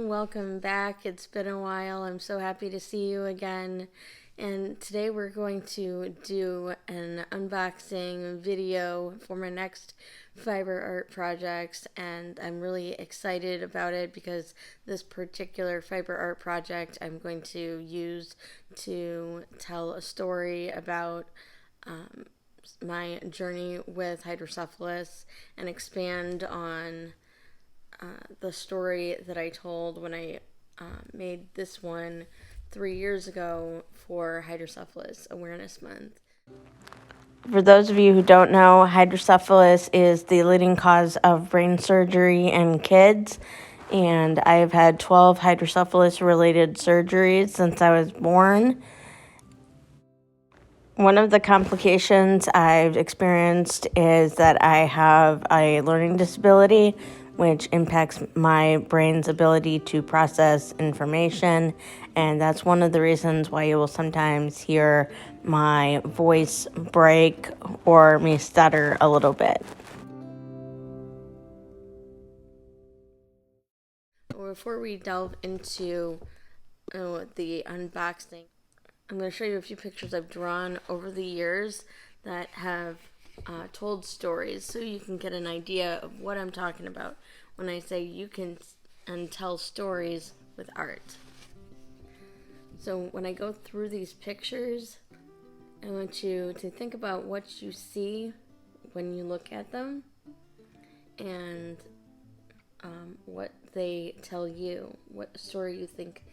welcome back. It's been a while. I'm so happy to see you again. And today we're going to do an unboxing video for my next fiber art project, and I'm really excited about it because this particular fiber art project I'm going to use to tell a story about my journey with hydrocephalus and expand on the story that I told when I made this one 3 years ago for Hydrocephalus Awareness Month. For those of you who don't know, hydrocephalus is the leading cause of brain surgery in kids, and I have had 12 hydrocephalus-related surgeries since I was born. One of the complications I've experienced is that I have a learning disability, which impacts my brain's ability to process information, and that's one of the reasons why you will sometimes hear my voice break or me stutter a little bit. Before we delve into the unboxing, I'm going to show you a few pictures I've drawn over the years that have told stories, so you can get an idea of what I'm talking about when I say you can tell stories with art. So when I go through these pictures, I want you to think about what you see when you look at them and what they tell you, what story you think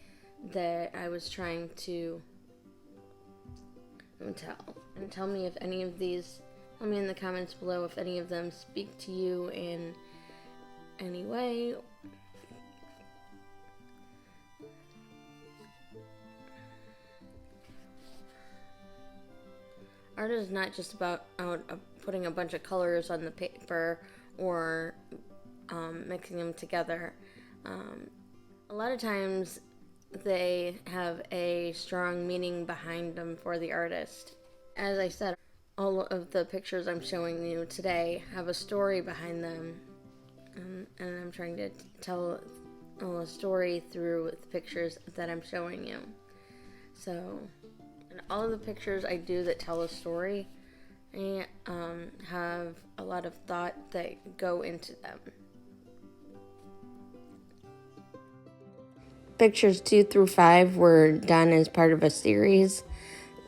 that I was trying to tell. And tell me if any of these, tell me in the comments below if any of them speak to you in any way. Art is not just about putting a bunch of colors on the paper or mixing them together. A lot of times they have a strong meaning behind them for the artist. As I said, all of the pictures I'm showing you today have a story behind them, and I'm trying to tell a story through the pictures that I'm showing you. So, in all of the pictures I do that tell a story, I have a lot of thought that go into them. Pictures 2 through 5 were done as part of a series.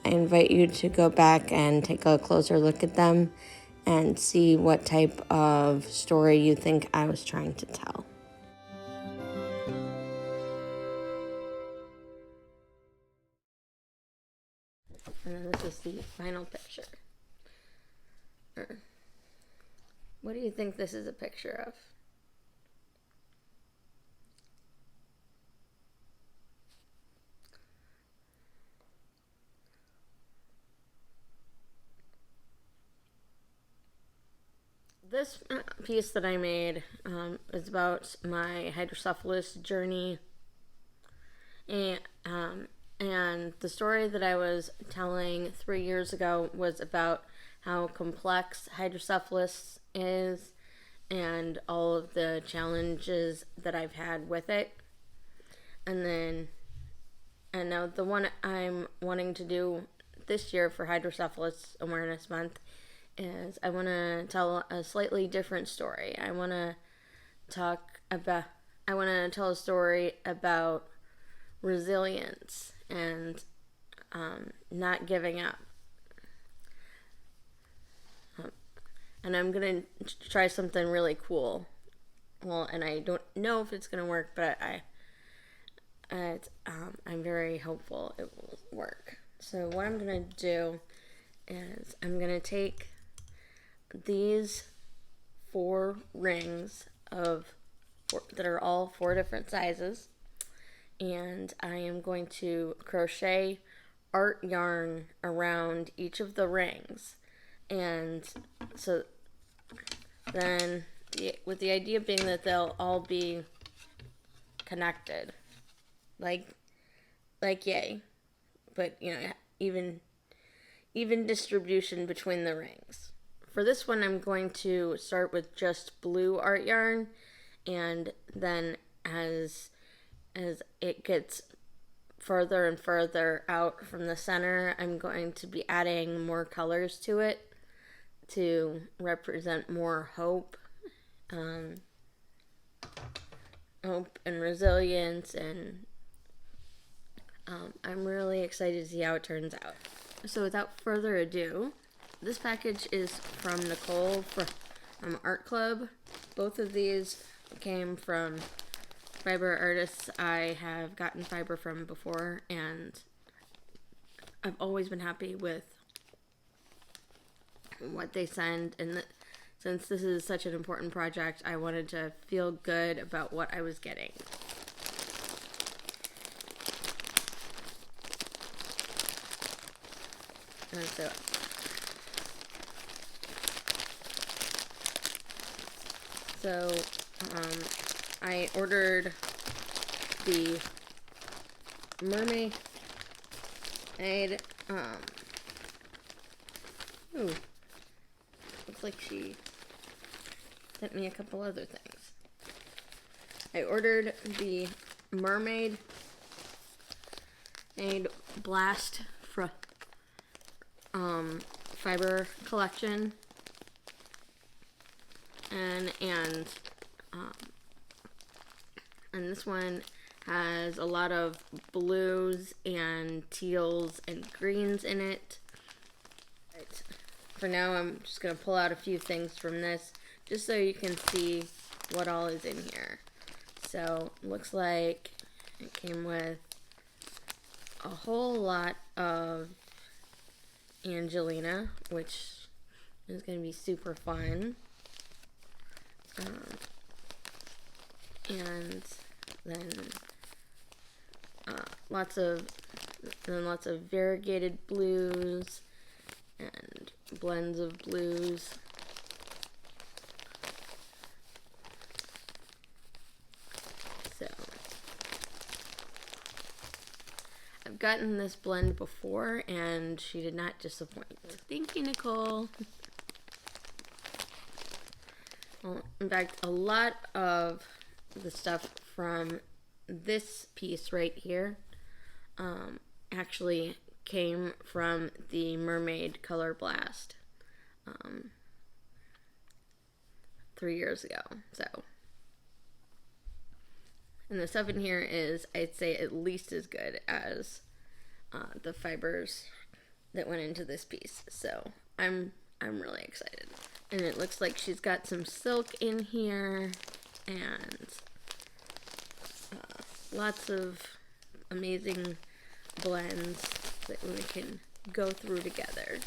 I invite you to go back and take a closer look at them and see what type of story you think I was trying to tell. And then this is the final picture. What do you think this is a picture of? This piece that I made is about my hydrocephalus journey, and the story that I was telling 3 years ago was about how complex hydrocephalus is and all of the challenges that I've had with it. And now the one I'm wanting to do this year for Hydrocephalus Awareness Month is I want to tell a slightly different story. I want to tell a story about resilience and not giving up. And I'm going to try something really cool. Well, and I don't know if it's going to work, but I'm very hopeful it will work. So what I'm going to do is I'm going to take these 4 rings that are all 4 different sizes, and I am going to crochet art yarn around each of the rings. And so then with the idea being that they'll all be connected, like yay, but even distribution between the rings. For this one, I'm going to start with just blue art yarn, and then as as it gets further and further out from the center, I'm going to be adding more colors to it to represent more hope. Hope and resilience, and I'm really excited to see how it turns out. So without further ado, this package is from Nicole from Art Club. Both of these came from fiber artists I have gotten fiber from before, and I've always been happy with what they send, and since this is such an important project, I wanted to feel good about what I was getting. And so I ordered the mermaid. Looks like she sent me a couple other things. I ordered the mermaid blast from fiber collection, and this one has a lot of blues and teals and greens in it. Right. For now, I'm just going to pull out a few things from this just so you can see what all is in here. So, looks like it came with a whole lot of Angelina, which is going to be super fun. And then lots of variegated blues and blends of blues. So I've gotten this blend before, and she did not disappoint. Thank you, Nicole. Well, in fact, a lot of the stuff from this piece right here actually came from the Mermaid Color Blast 3 years ago. So, and the stuff in here is, I'd say, at least as good as the fibers that went into this piece. So I'm really excited. And it looks like she's got some silk in here, and lots of amazing blends that we can go through together.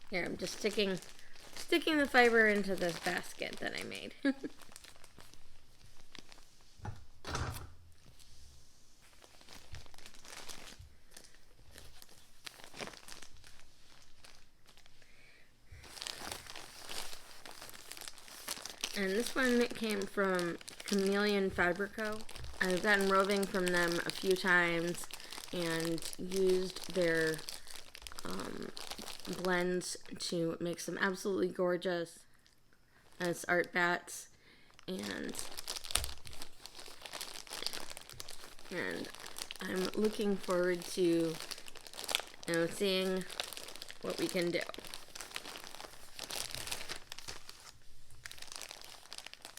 Here, I'm just sticking the fiber into this basket that I made. And this one came from Chameleon Fiber Co. I've gotten roving from them a few times and used their blends to make some absolutely gorgeous art bats, and I'm looking forward to seeing what we can do.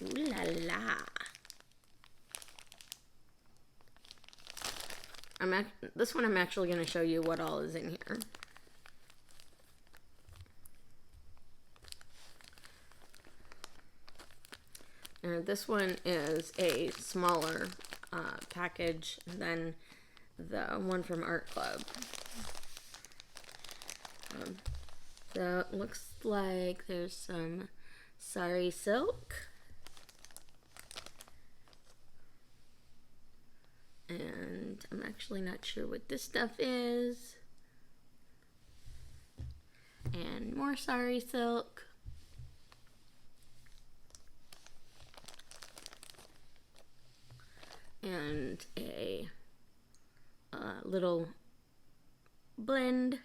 Ooh la la. This one I'm actually going to show you what all is in here. And this one is a smaller package than the one from Art Club. So it looks like there's some sari silk. And I'm actually not sure what this stuff is. And more sari silk. And a little blend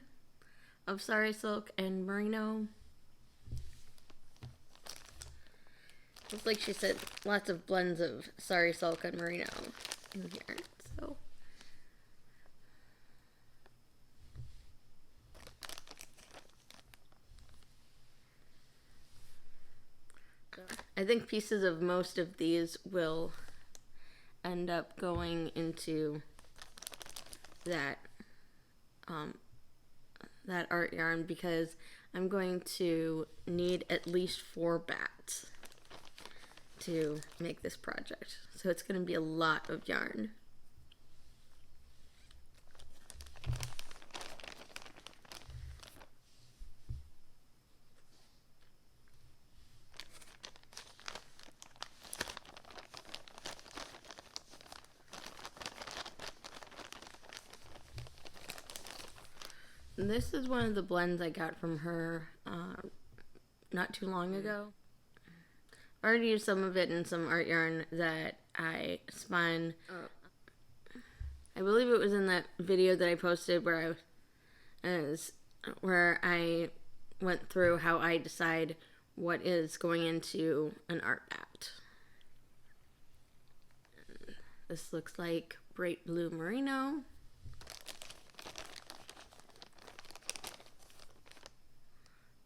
of sari silk and merino. Looks like she said lots of blends of sari silk and merino. in here. So I think pieces of most of these will end up going into that that art yarn, because I'm going to need at least 4 bats to make this project. So it's going to be a lot of yarn. This is one of the blends I got from her not too long ago. I already used some of it in some art yarn that I spun. I believe it was in that video that I posted where I went through how I decide what is going into an art bat. This looks like bright blue merino.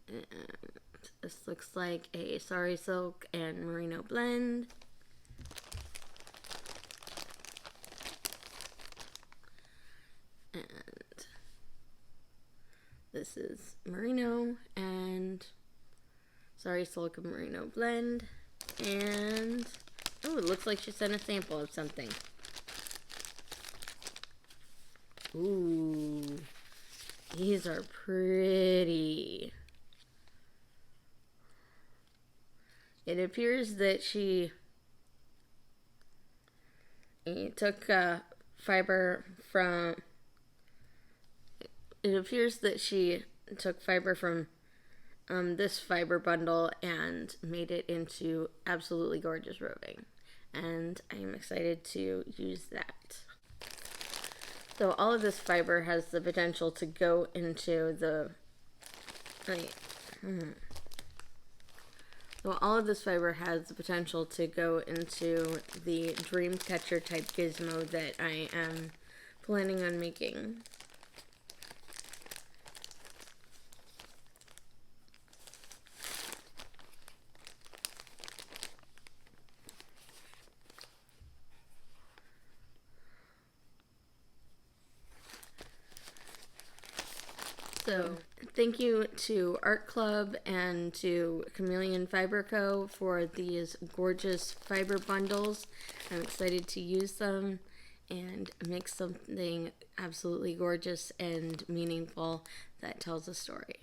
And this looks like a sari silk and merino blend. And this is merino and sari silk and merino blend. And oh, it looks like she sent a sample of something. Ooh, these are pretty. It appears that she took fiber from. It appears that she took fiber from this fiber bundle and made it into absolutely gorgeous roving, and I am excited to use that. So all of this fiber has the potential to go into the. So all of this fiber has the potential to go into the dream catcher type gizmo that I am planning on making. So thank you to Art Club and to Chameleon Fiber Co. for these gorgeous fiber bundles. I'm excited to use them and make something absolutely gorgeous and meaningful that tells a story.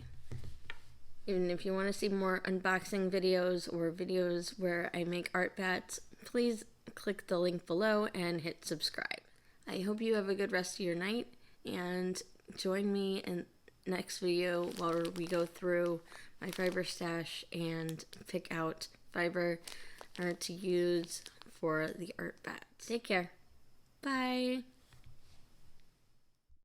Even if you want to see more unboxing videos or videos where I make art bats, please click the link below and hit subscribe. I hope you have a good rest of your night, and join me in next video while we go through my fiber stash and pick out fiber to use for the art bats. Take care. Bye.